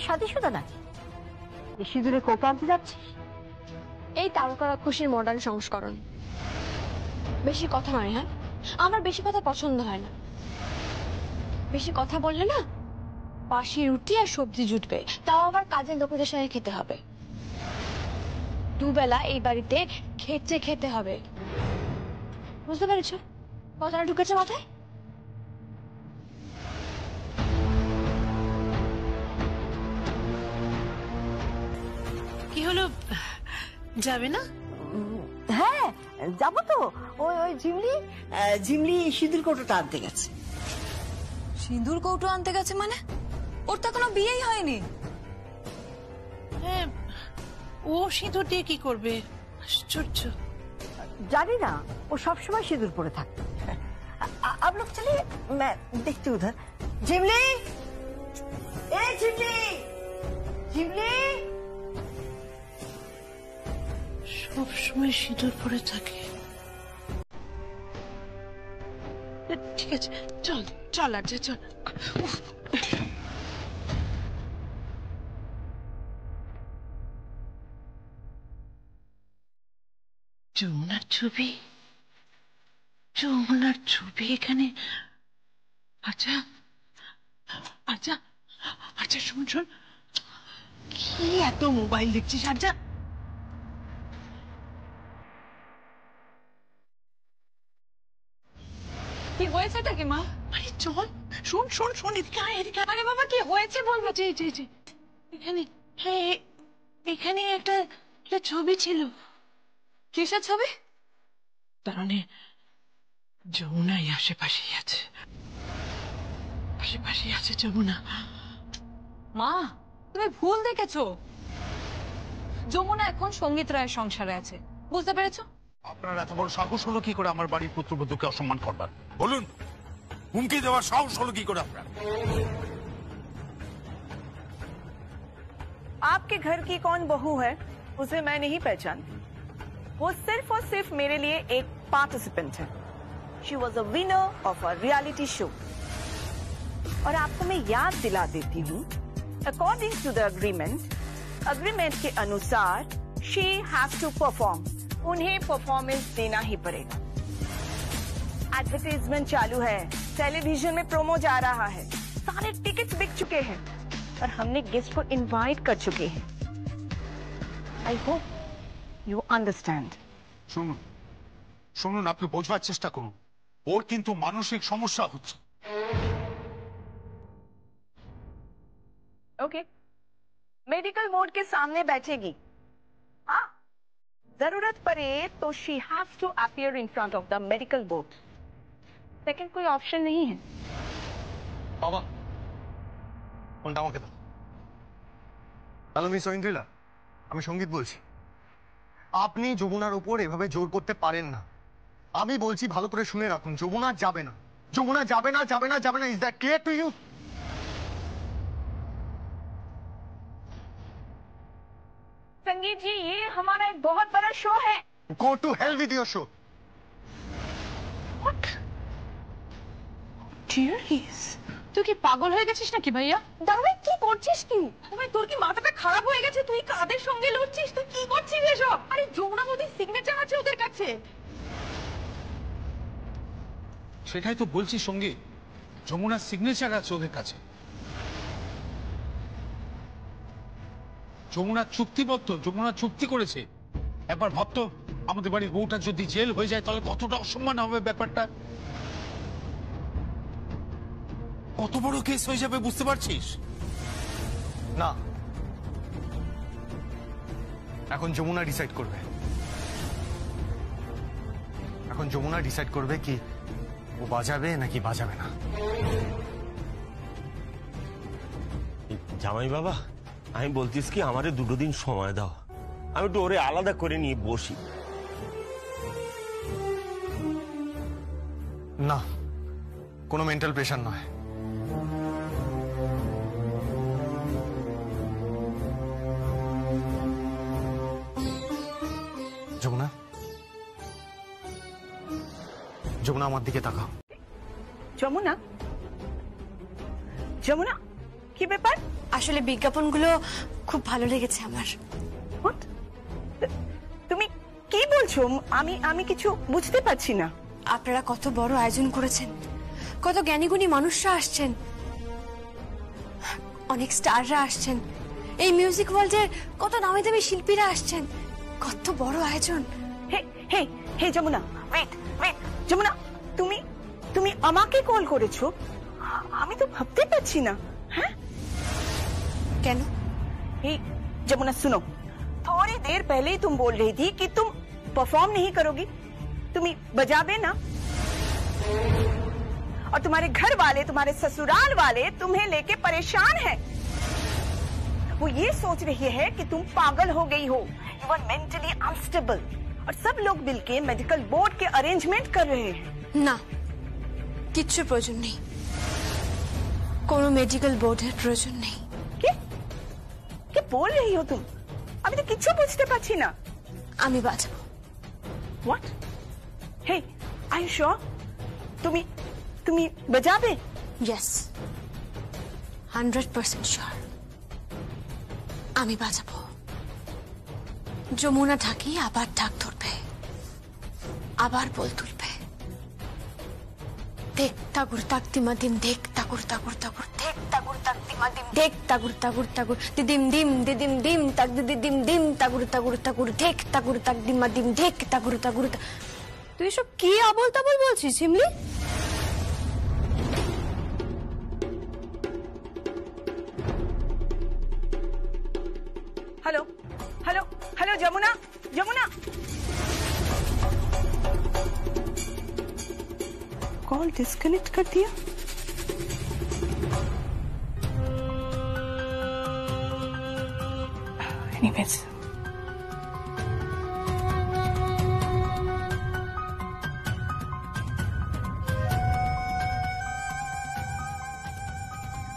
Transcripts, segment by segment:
শাদীশুদা নাকি? এই সিঁদুরে কৌটো আনতে যাচ্ছিস? এই তারকা রাক্ষসীর মডার্ন সংস্করণ। বেশি কথা নয়। হ্যাঁ, আমার বেশি কথা পছন্দ হয় না। বেশি কথা বললে না বাসি রুটি আর সবজি জুটবে, তাও আবার কাজের লোকেদের সঙ্গে খেতে হবে। দুবেলা এই বাড়িতে খেতে খেতে হবে, বুঝতে পেরেছ? কথাটা ঢুকেছে মাথায়? কি হলো, যাবে না? হ্যাঁ যাবো তো। ওই ওই ঝিমলি সিঁদুর কৌটোটা আনতে গেছে। সিঁদুর কৌটো আনতে গেছে মানে? ওর তো এখনো বিয়েই হয়নি। হ্যাঁ, ও সিঁদুর দিয়ে কি করবে? আশ্চর্য। জানি না, ও সবসময় সিঁদুর পরে থাকতো। आप लोग चलिए, मैं देखती हूँ उधर। झिमली, ए झिमली, সব সময় সিঁদুর পরে থাকে। ঠিক আছে, চল চল আর চল। যমুনার ছবি, যমুনার ছবি এখানে। আচ্ছা আচ্ছা আচ্ছা, শোন শোন, কি এত মোবাইল দেখছিস? আচ্ছা কি হয়েছেটা কি মা? আরে চল, শোন শোন শোন, এদিকে আয়, এদিকে। আরে বাবা, কি হয়েছে বলবো? যে এখানে, হ্যাঁ এখানে একটা ছবি ছিল। কিসের ছবি? তার মানে যমুনাই আশেপাশেই আছে, আশেপাশেই আছে যমুনা। মা, তুমি ভুল দেখেছো। যমুনা এখন সঙ্গীত রায়ের সংসারে আছে, বুঝতে পেরেছো? আপনার এত বড় সাহস হলো কি করে আমার বাড়ির পুত্রবধূকে অসম্মান করবার? বলুন, হুমকি দেওয়ার সাহস হলো কি করে আপনার? आपके घर की कौन बहू है उसे मैं नहीं पहचानती। वो सिर्फ और सिर्फ मेरे लिए एक पार्टिसिपेंट है। She was a winner of a reality show. और आपको मैं याद दिला देती हूँ, अकॉर्डिंग टू द अग्रीमेंट के अनुसार शी हैज टू परफॉर्म। उन्हें परफॉर्मेंस देना ही पड़ेगा। एडवर्टाइजमेंट चालू है, टेलीविजन में प्रोमो जा रहा है, सारे टिकट्स बिक चुके हैं और हमने गेस्ट को इनवाइट कर चुके हैं। I hope you understand. শুনুন শুনুন, আপনি বোঝবার চেষ্টা করুন, ওর কিন্তু মানসিক সমস্যা হচ্ছে। ओके, मेडिकल बोर्ड के सामने बैठेगी। हाँ, जरूरत पड़े तो she has to appear in front of the medical board. Second कोई ऑप्शन नहीं है। বাবা, ফোনটা আমাকে দাও। হ্যালো মিস ঐন্দ্রিলা, আমি সঙ্গীত বলছি। আপনি যমুনার উপর এভাবে জোর করতে পারেন না। আমি বলছি, ভালো করে শুনে রাখুন, যমুনা যাবে না, যমুনা যাবে না, যাবে না, যাবে না। Is that clear to you? Sangeet ji, ये हमारा एक बहुत बड़ा शो है। Go to hell with your show. তুই কি পাগল হয়ে গেছিস নাকি ভাইয়া? দাঁড়াবে, কি করছিস কি? তোর কি মাথাটা খারাপ হয়ে গেছে? তুই কাদের সঙ্গে লড়ছিস? তুই কি করছিস এসব? আরে যমুনা মোদির সিগনেচার আছে ওদের কাছে। সেটাই তো বলছি সঙ্গে, যমুনার সিগনেচার আছে ওদের কাছে। যমুনা চুক্তিবদ্ধ, যমুনা চুক্তি করেছে। একবার ভাবতো, আমাদের বাড়ির বউটা যদি জেল হয়ে যায় তাহলে কতটা অসম্মান হবে ব্যাপারটা, কত বড় কেস হয়ে যাবে, বুঝতে পারছিস? না, এখন যমুনা ডিসাইড করবে। এখন যমুনা ডিসাইড করবে কি ও বাজাবে নাকি বাজাবে না। জামাই বাবা, আমি বলতিস কি, আমারে 2 দিন সময় দাও, আমি একটু ওরে আলাদা করে নিয়ে বসি। না, কোনো মেন্টাল প্রেশার নয়। যমুনা, যমুনা আমার দিকে তাকাও। যমুনা, যমুনা কি ব্যাপার? আসলে বিজ্ঞাপনগুলো খুব ভালো লেগেছে আমার। What? তুমি কি বলছো? আমি কিছু বুঝতে পারছি না। আপনারা কত বড় আয়োজন করেছেন, কত জ্ঞানীগুণী মানুষরা আসছেন, অনেক স্টাররা আসছেন, এই মিউজিক ওয়ার্ল্ডের কত নামি দামি শিল্পীরা আসছেন, কত বড় আয়োজন। হে হে হে যমুনা, ওয়েট ওয়েট, যমুনা তুমি আমাকে কল করেছো? আমি তো ভাবতে পারছি না। হ্যাঁ কেন? हे जमुना सुनो, थोड़ी देर पहले ही तुम बोल रही थी कि तुम परफॉर्म नहीं करोगी, तुम बजाबे ना, और तुम्हारे घर वाले, तुम्हारे ससुराल वाले तुम्हें लेके परेशान हैं। वो ये सोच रही है कि तुम पागल हो गई हो, यू आर मेंटली अनस्टेबल, और सब लोग मिलके मेडिकल बोर्ड के अरेंजमेंट कर रहे हैं। না, কিচ্ছুর প্রয়োজন নেই, কোনো মেডিকেল বোর্ডের প্রয়োজন নেই। क्या बोल रही हो तुम? अभी तो किच्छु बुझते पाচ্ছি না। আমি বাঁচাবো। What? Hey, are you sure? তুমি बजाबे? Yes, 100% sure. আমি বাঁচাবো। যমুনা ঢাকি আবার ঢাক ধরবে, আবার বল তুলবে। দেখ তাগুর তাকতিমা দিম, দেখ তাগুর তাগুর তাগুর, দেখ তাগুর তাকতিমা দিম, দেখ তাগুর তাগুর তাগুর, দিদিম দিম দিদিম দিম তাক দিদিম দিম তাগুর তাগুর তাগুর, দেখ তাগুর তাকতিমা দিম, দেখ তাগুর তাগুর। তুই সব কি আবল তাবল বলছিস Shimli? Hello hello hello Jamuna, Jamuna call disconnect कर दिया। एनीवेज,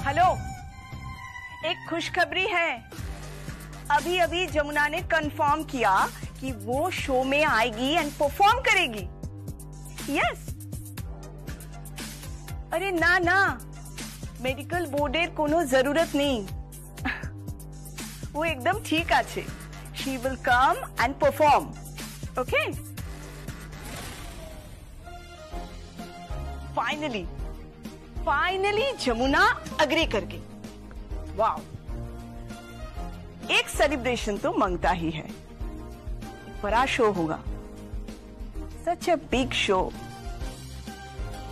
हेलो, एक खुशखबरी है। अभी अभी जमुना ने कंफर्म किया कि वो शो में आएगी एंड परफॉर्म करेगी। यस। अरे ना ना, मेडिकल बोर्डेर कोनो जरूरत नहीं, वो एकदम ठीक आछे। She will come and perform. Okay, finally Jamuna agree कर गई। वाओ, एक सेलिब्रेशन तो मांगता ही है। बड़ा शो होगा, सच अ बिग शो,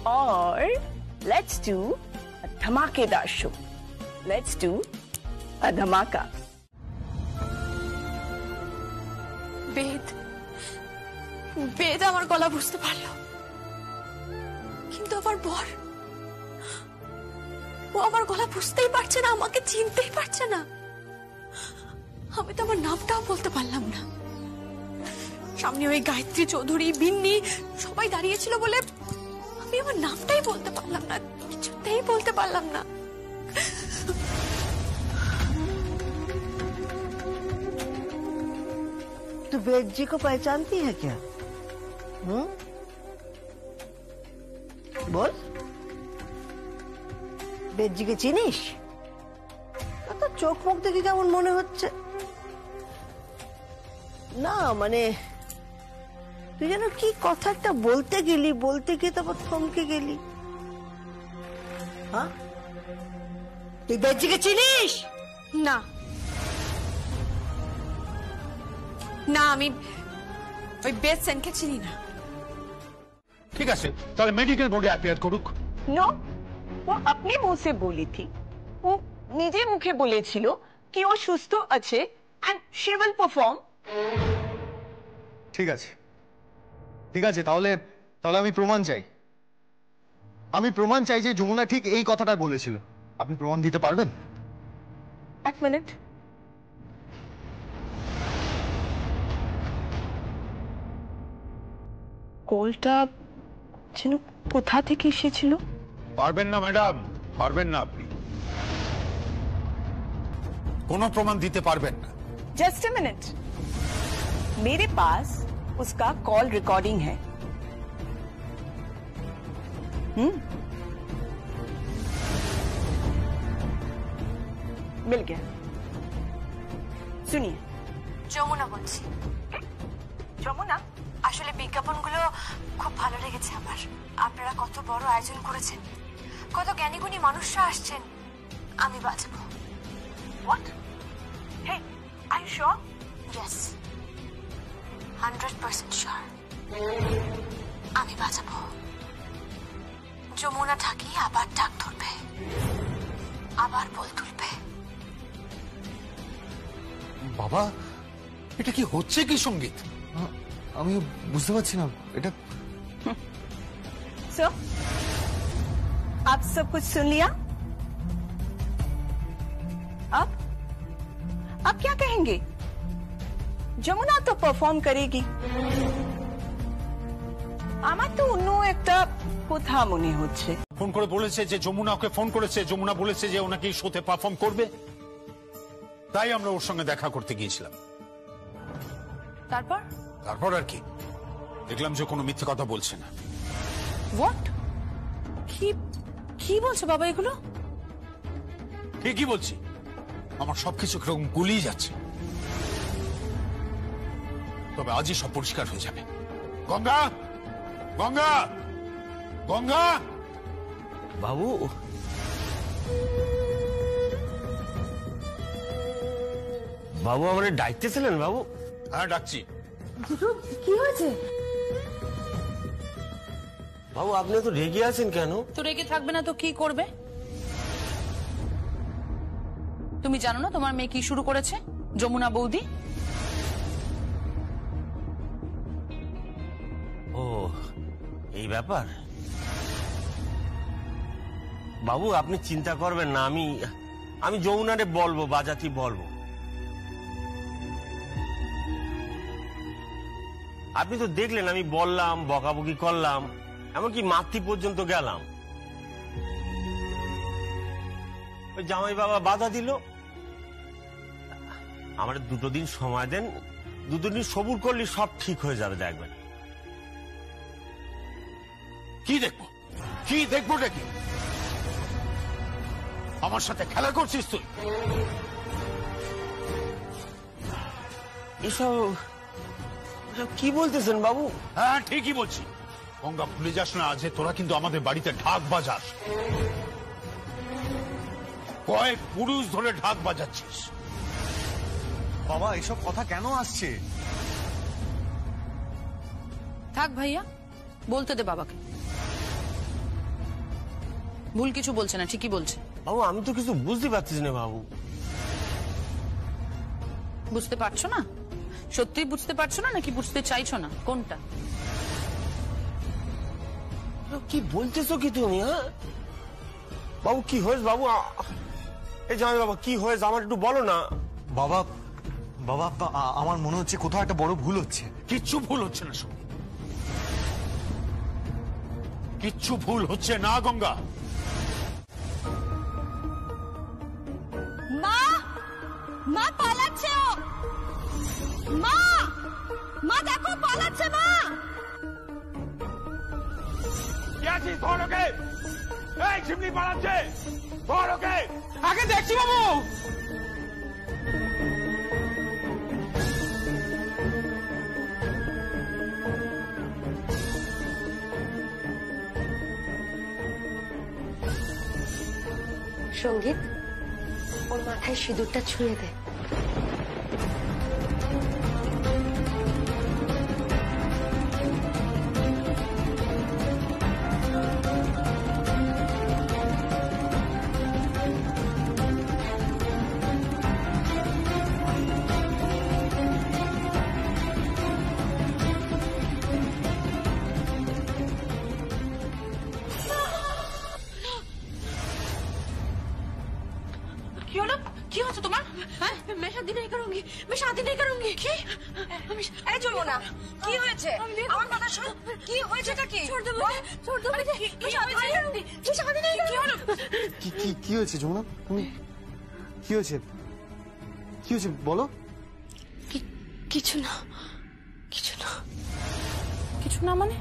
और लेट्स डू अ धमाकेदार शो। लेट्स डू अ धमाका। বেদ, বেদ আমার গলা বুঝতে পারলো, কিন্তু আমার বর, ও আমার গলা বুঝতেই পারছে না, আমাকে চিনতেই পারছে না। আমি তো আমার নামটাও বলতে পারলাম না। সামনে ওই গায়ত্রী চৌধুরী, বিন্নি সবাই দাঁড়িয়েছিল বলে আমি আমার নামটাই বলতে পারলাম না, কিছুতেই বলতে পারলাম না। तू वेद जी को पहचानती है क्या? बोल, वेद जी के चिनिस? तो चोख मुख देखे केमन मने होच्छे ना, माने তুই যেন কি কথা একটা বলতে গিয়ে তারপর থমকে গেলি। হ্যাঁ, তুই বেজিকে চিনিস? না না, আমি ওই বেদ সেনকে চিনি না। ঠিক আছে, তাহলে মেডিকেল বোর্ডে অ্যাপিয়ার করুক। नो, वो अपने मुंह से बोली थी, वो निजे मुखे बोलेছিল कि वो सुस्थ আছে and she will perform। ঠিক আছে ঠিক আছে, তাহলে আমি প্রমাণ চাই। আমি প্রমাণ চাই যে যমুনা ঠিক এই কথাটা বলেছিল। আপনি প্রমাণ দিতে পারবেন? এক মিনিট। কলটা যেন কোথা থেকে এসেছিল। পারবেন না ম্যাডাম, পারবেন না, আপনি কোনো প্রমাণ দিতে পারবেন না। जस्ट अ मिनट, मेरे पास उसका कॉल रिकॉर्डिंग है। मिल गया। सुनिए। যমুনা বলছি। যমুনা, আসলে বিজ্ঞাপনগুলো খুব ভালো লেগেছে আমার। আপনারা কত বড় আয়োজন করেছেন, কত জ্ঞানীগুণী মানুষরা আসছেন। আমি বাঁচাবো। What? Hey, are you sure? Yes, 100% sure. আমি বাঁচাবো। যমুনা ঠাকি আবার ডাক ধরবে, আবার বল তুলবে। বাবা, এটা কি হচ্ছে কি সঙ্গীত? আমি বুঝতে পারছি না এটা। सो आप सब कुछ सुन लिया? अब क्या कहेंगे? যমুনা তো পারফর্ম করেগি। আমার তো অন্য একটা কথা মনে হচ্ছে। ফোন করে বলেছে যে যমুনা ওকে ফোন করেছে, যমুনা বলেছে যে ওনাকে শোতে পারফর্ম করবে, তাই আমরা ওর সঙ্গে দেখা করতে গিয়েছিলাম। তারপর তারপর আর কি, দেখলাম যে কোনো মিথ্যে কথা বলছে না। হোয়াট? কি কি বলছো বাবা এগুলো? ঠিকই বলছি, আমার সবকিছু কিরকম গুলিয়ে যাচ্ছে। তবে আজই সব পরিষ্কার হয়ে যাবে। গঙ্গা, গঙ্গা, গঙ্গা! বাবু, বাবু আমার ডাকতেছিলেন বাবু? হ্যাঁ, ডাকছি। কি হয়েছে? বাবু আপনি তো রেগে আছেন কেন? তো রেগে থাকবে না তো কি করবে? তুমি জানো না তোমার মেয়ে কি শুরু করেছে? যমুনা বৌদি। ও, এই ব্যাপার। বাবু আপনি চিন্তা করবেন না, আমি যমুনারে বলবো, বাজাতি বলবো। আপনি তো দেখলেন আমি বললাম, বকাবকি করলাম, এমনকি মাতৃ পর্যন্ত গেলাম। ওই জামাই বাবা বাধা দিল। আমার 2 দিন সময় দেন, 2 দিন সবুর করলে সব ঠিক হয়ে যাবে, দেখবেন। কি দেখবো? কি দেখবো নাকি? আমার সাথে খেলা করছিস তুই? এসব কি বলতেছেন বাবু? হ্যাঁ, ঠিকই বলছি। গঙ্গা, ভুলে যাস না যে তোরা কিন্তু আমাদের বাড়িতে ঢাক বাজাস। কয়েক পুরুষ ধরে ঢাক বাজাচ্ছিস। বাবা এসব কথা কেন আসছে? থাক ভাইয়া, বলতে দে বাবাকে। ভুল কিছু বলছে না, ঠিকই বলছে। বাবু আমি তো কিছু বুঝতে পারছি না বাবু। বুঝতে পারছো না? সত্যি বুঝতে পারছো না নাকি বুঝতে চাইছো না? কোনটা? কি বলতেছো কি তুমি? হ্যাঁ বাবু, কি হয়েছে বাবু? এই জামাই বাবা কি হয়েছে আমার একটু বলো না। বাবা, বাবা আমার মনে হচ্ছে কোথাও একটা বড় ভুল হচ্ছে। কিচ্ছু ভুল হচ্ছে না সঙ্গীত, কিচ্ছু ভুল হচ্ছে না গঙ্গা। মা, মা পালাচ্ছে ও। মা, মা দেখো পালাচ্ছে মা। কি আছিস? ধর ওকে। এই ঝিমলি পালাচ্ছে, ধর ওকে। আগে দেখছি বাবু। সঙ্গীত, ওর মাথায় সিঁদুরটা ছুঁয়ে দে। কি হলো? কি হচ্ছে তোমার? হ্যাঁ, मैं शादी नहीं करूंगी, मैं शादी नहीं करूंगी। কি? এই যমুনা, কি হয়েছে? আমার কথা শোন। কি হয়েছেটা কি? छोड़ दो मुझे, छोड़ दो मुझे। मैं शादी नहीं करूंगी, मैं शादी नहीं करूंगी। কি হয়েছে যমুনা? তুমি কি হয়েছে? কি হয়েছে বলো? কিছু না, কিছু না। কিছু না মানে?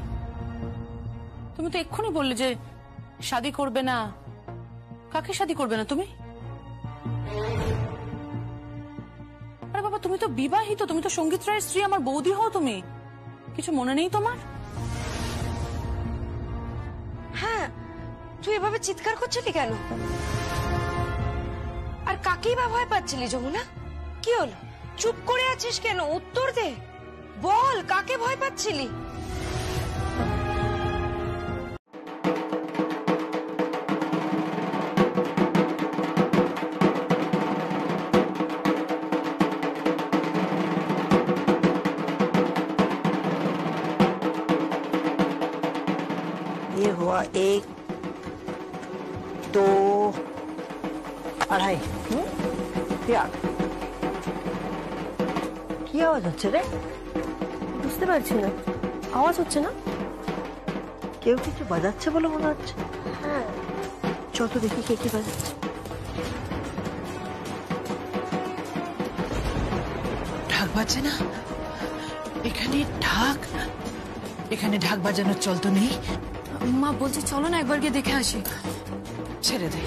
তুমি তো এক্ষুনি বললে যে শাদি করবে না। কাকে শাদি করবে না তুমি? তুমি তো বিবাহিত, তুমি তো সঙ্গীত রায়ের স্ত্রী, আমার বৌদি হও তুমি। কিছু মনে নেই তোমার? হ্যাঁ, তুই এভাবে চিৎকার করছিলি কেন? আর কাকেই বা ভয় পাচ্ছিলি যমুনা? কি হলো, চুপ করে আছিস কেন? উত্তর দে, বল কাকে ভয় পাচ্ছিলি? ये हुआ 1 2 2.5 4 কি আওয়াজ হচ্ছে রে? বুঝতে পারছি না, আওয়াজ হচ্ছে না। কেউ কিছু বাজাচ্ছে বলে মনে হচ্ছে। হ্যাঁ, চল তো দেখি কে কি বাজাচ্ছে। ঢাক বাজছে না এখানে? এখানে ঢাক বাজানোর চল তো নেই। মা বলছি চলো না একবার গিয়ে দেখে আসি। ছেড়ে দে,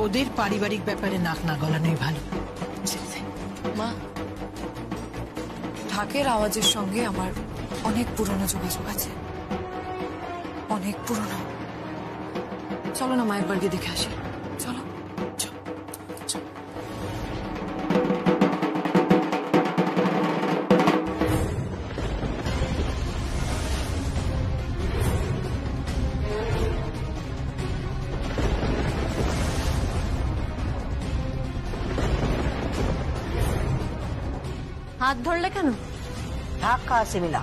ওদের পারিবারিক ব্যাপারে নাক না গলানোই ভালো। ছেড়ে দে। মা, ঢাকের আওয়াজের সঙ্গে আমার অনেক পুরনো যোগাযোগ আছে, অনেক পুরনো। চলো না মা একবার গিয়ে দেখে আসি, চলো। হাত ধরলে কেন? ঢাক कहाँ से मिला?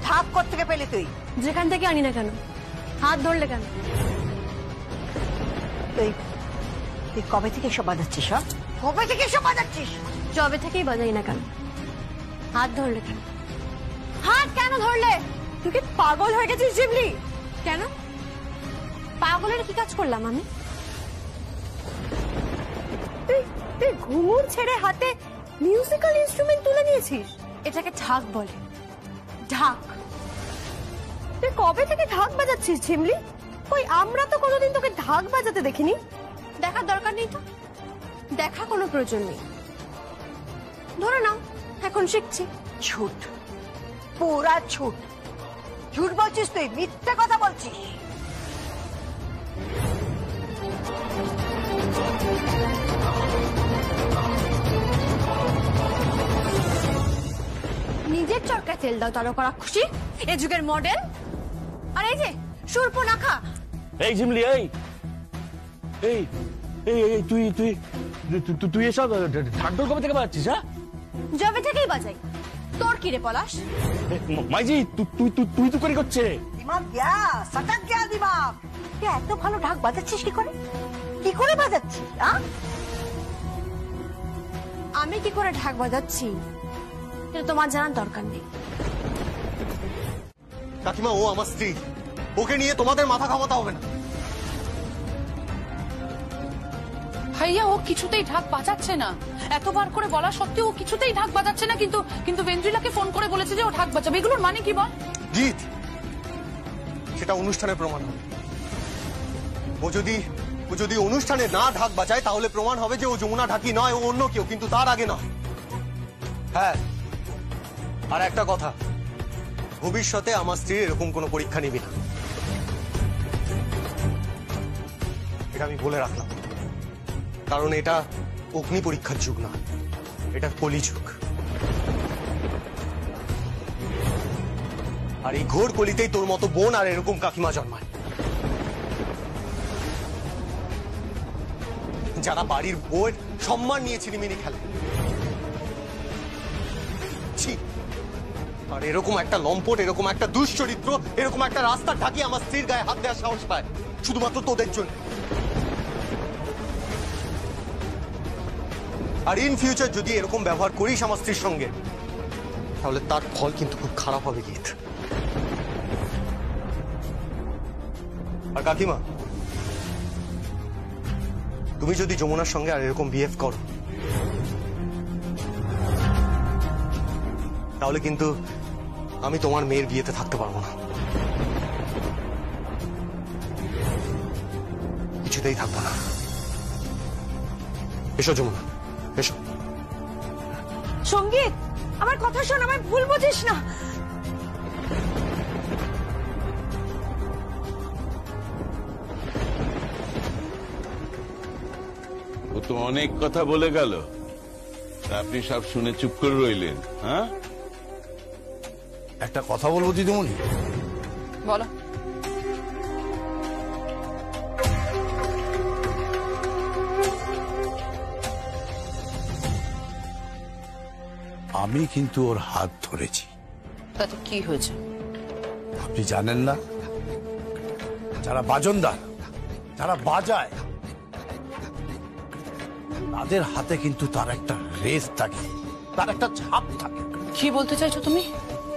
ঢাক কোত্থেকে পেলি তুই? যেখান থেকে আনি না কেন, হাত ধরলে কেন? তুই তুই কবে থেকে এসব বাজাচ্ছিস? হ্যাঁ, কবে থেকে এসব বাজাচ্ছিস? জবে থেকেই বাজাই না কেন, হাত ধরলে কেন? হাত কেন ধরলে? তুই কি পাগল হয়ে গেছিস জিবলি? কেন পাগলের কি কাজ করলাম আমি? তুই ঘুঙুর ছেড়ে হাতে মিউজিক্যাল ইনস্ট্রুমেন্ট তুলে নিয়েছিস। এটাকে ঢাক বলে, ঢাক। তুই কবে থেকে ঢাক বাজাচ্ছিস ঝিমলি? কই আমরা তো কোনোদিন তোকে ঢাক বাজাতে দেখিনি। দেখার দরকার নেই তো, দেখা কোনো প্রয়োজন নেই। ধরে নাও এখন শিখছি। ঝুট, পুরা ঝুট। ঝুট বলছিস তুই, মিথ্যে কথা বলছিস। নিজের চরকায় তেল দাও তারকা রাক্ষসী, এ যুগের মডেল। আর এই যে শূর্পনাখা। এই ঝিমলি, এই এই এই এই তুই তুই তুই তুই এসব ঢাকঢোল কবে থেকে বাজাচ্ছিস? হ্যাঁ, জবে থেকেই বাজাই। তোর কি রে পলাশ? মাইজি তুই তুই তুই তুই তুই করে করছে। দিমাগ গয়া, সটক গয়া দিমাগ। তুই এত ভালো ঢাক বাজাচ্ছিস কি করে? কি করে বাজাচ্ছিস? আমি কি করে ঢাক বাজাচ্ছি এটা তোমার জানার দরকার নেই। কাকিমা, ও আমার স্ত্রী, ওকে নিয়ে তোমাদের মাথা ঘামাতে হবে না। ভাইয়া, ও কিছুতেই ঢাক বাজাচ্ছে না। এতবার করে বলা সত্ত্বেও ও কিছুতেই ঢাক বাজাচ্ছে না। কিন্তু ভেন্দ্রিলাকে ফোন করে বলেছে যে ও ঢাক বাজাবে। এগুলোর মানে কি বল? জিৎ, সেটা অনুষ্ঠানের প্রমাণ হবে। ও যদি অনুষ্ঠানে না ঢাক বাজায় তাহলে প্রমাণ হবে যে ও যমুনা ঢাকি নয়, ও অন্য কেউ। কিন্তু তার আগে নয়। হ্যাঁ, আর একটা কথা, ভবিষ্যতে আমার স্ত্রীর এরকম কোনো পরীক্ষা নিবি না, এটা আমি বলে রাখলাম। কারণ এটা অগ্নি পরীক্ষার যুগ না, এটা কলিযুগ। আর এই ঘোর কলিতেই তোর মতো বোন আর এরকম কাকিমা জন্মায়, যারা বাড়ির বউয়ের সম্মান নিয়ে ছিনিমিনি খেলে। আর এরকম একটা লম্পট, এরকম একটা দুশ্চরিত্র, এরকম একটা রাস্তা ঢাকি আমার স্ত্রীর গায়ে হাত দেওয়ার সাহস পায় শুধুমাত্র তোদের জন্য। আর ইন ফিউচার যদি এরকম ব্যবহার করিস আমার স্ত্রীর সঙ্গে, তাহলে তার ফল কিন্তু খুব খারাপ হবে গীত। আর কাকিমা, তুমি যদি যমুনার সঙ্গে আর এরকম বিহেভ করো, তাহলে কিন্তু আমি তোমার মেয়ের বিয়েতে থাকতে পারবো না, কিছুতেই থাকবো না। এসো যমুনা, এসো। সঙ্গীত, আমার কথা শোন, আমায় ভুল বুঝিস না। ও তো অনেক কথা বলে গেল, আপনি সব শুনে চুপ করে রইলেন। হ্যাঁ, একটা কথা বলবো দিদিমণি। বলো। আমি কিন্তু ওর হাত ধরেছি। তাতে কি হয়েছে? আপনি জানেন না, যারা বাজনদার, যারা বাজায়, তাদের হাতে কিন্তু তার একটা রেস থাকে, তার একটা ছাপ থাকে। কি বলতে চাইছো তুমি?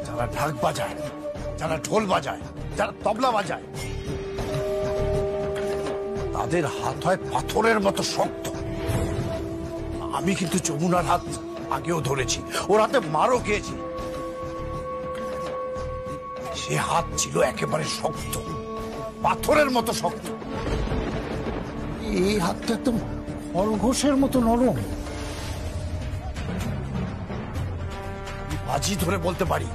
যারা ঢাক বাজায়, যারা ঢোল বাজায়, যারা তবলা বাজায়, তাদের হাত হয় পাথরের মতো শক্ত। আমি কিন্তু যমুনার হাত আগেও ধরেছি, ওর হাতে মারও খেয়েছি। সে হাত ছিল একেবারে শক্ত, পাথরের মতো শক্ত। এই হাতটা একদম খরগোশের মতো নরম। বাজি ধরে বলতে পারি,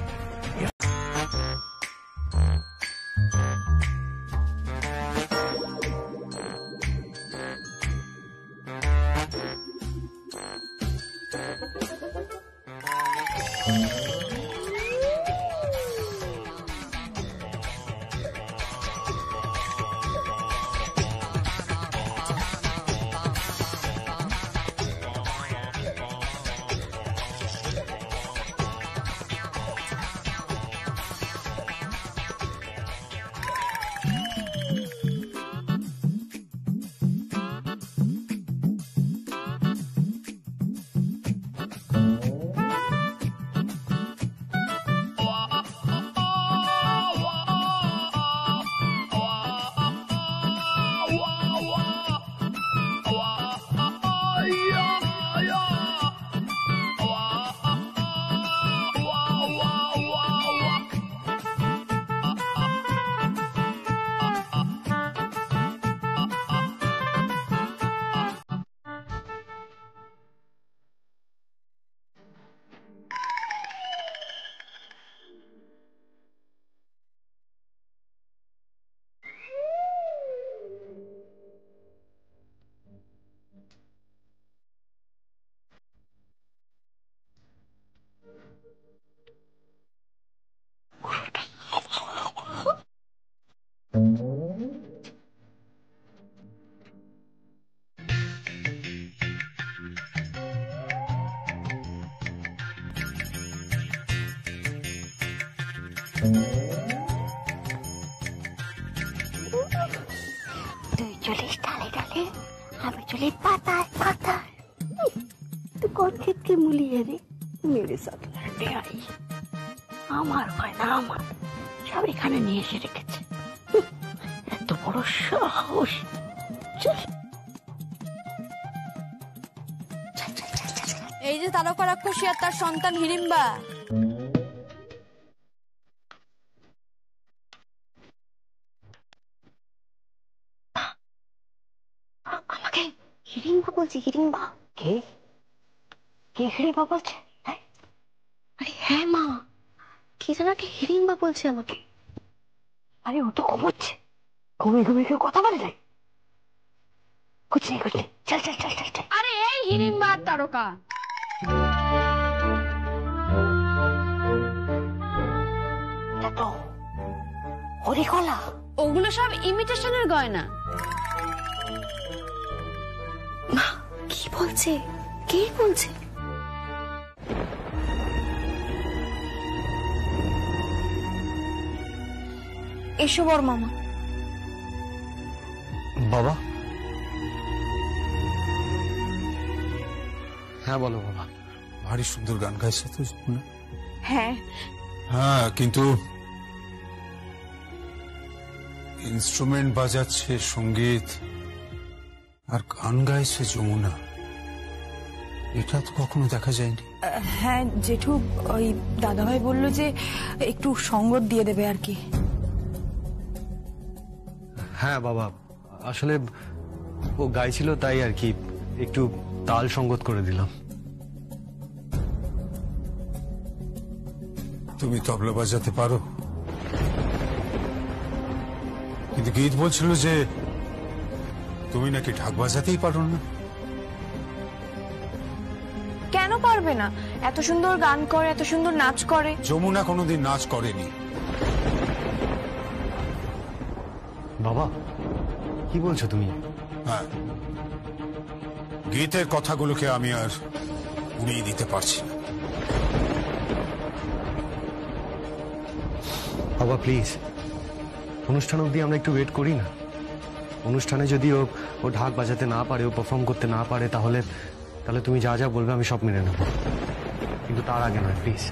তুই চলিস ডালে ডালে, আমি চলি পাতায় পাতায়। তো কর্কেটকে মুলিয়ে রে মেরে সাথে লড়তে আই। আমার হয় না, আমার সব এখানে নিয়ে এসে রেখেছে। এত বড় সাহস! এই যে তারকা রাক্ষসী আর তার সন্তান হিড়িম্বা। আমাকে হিড়িম্বা বলছি, হিড়িম্বা? কে কে হিড়িম্বা বলছে? আরে হ্যাঁ মা, কে যেন কে হিড়িম্বা বলছে আমাকে। আরে ও তো ঘুমোচ্ছে, ঘুমিয়ে ঘুমিয়ে কেউ কথা বলে যায়? কুছ নেই কুছ নেই, চল চল চল চল চল। আরে এই হিড়িম্বা আর তারকা, তো হরিকলা, ওগুলো সব ইমিটেশনের গয়না। মা কি বলছে? কে বলছে? এসো বড় মামা। বাবা? হ্যাঁ বলো বাবা। ভারী সুন্দর গান গাইছে তো যমুনা। হ্যাঁ হ্যাঁ, কিন্তু ইনস্ট্রুমেন্ট বাজাচ্ছে সঙ্গীত আর গান গাইছে যমুনা, এটা তো কখনো দেখা যায়নি। হ্যাঁ জেঠু, ওই দাদাভাই বললো যে একটু সঙ্গত দিয়ে দেবে আর কি। হ্যাঁ বাবা, আসলে ও গাইছিল তাই আর কি, একটু তাল সঙ্গত করে দিলাম। তুমি তবলা বাজাতে পারো, কিন্তু গীত বলছিল যে তুমি নাকি ঢাক বাজাতেই পারো না। কেন পারবে না? এত সুন্দর গান করে, এত সুন্দর নাচ করে। যমুনা কোনোদিন নাচ করেনি। বাবা কি বলছো তুমি? হ্যাঁ, গীতের কথাগুলোকে আমি আর উড়িয়ে দিতে পারছি না। বাবা প্লিজ, অনুষ্ঠান অবধি আমরা একটু ওয়েট করি না। অনুষ্ঠানে যদি ও ঢাক বাজাতে না পারে, ও পারফর্ম করতে না পারে, তাহলে তুমি যা যা বলবে আমি সব মেনে নেব, কিন্তু তার আগে নয় প্লিজ।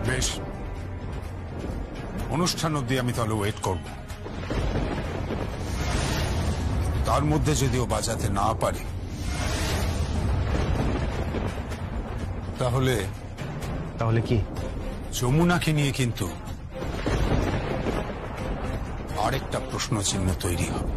বেশ, অনুষ্ঠান অবধি আমি তাহলে ওয়েট করব। তার মধ্যে যদি ও বাজাতে না পারে, তাহলে কি? যমুনাকে নিয়ে কিন্তু আরেকটা প্রশ্ন চিহ্ন তৈরি হবে।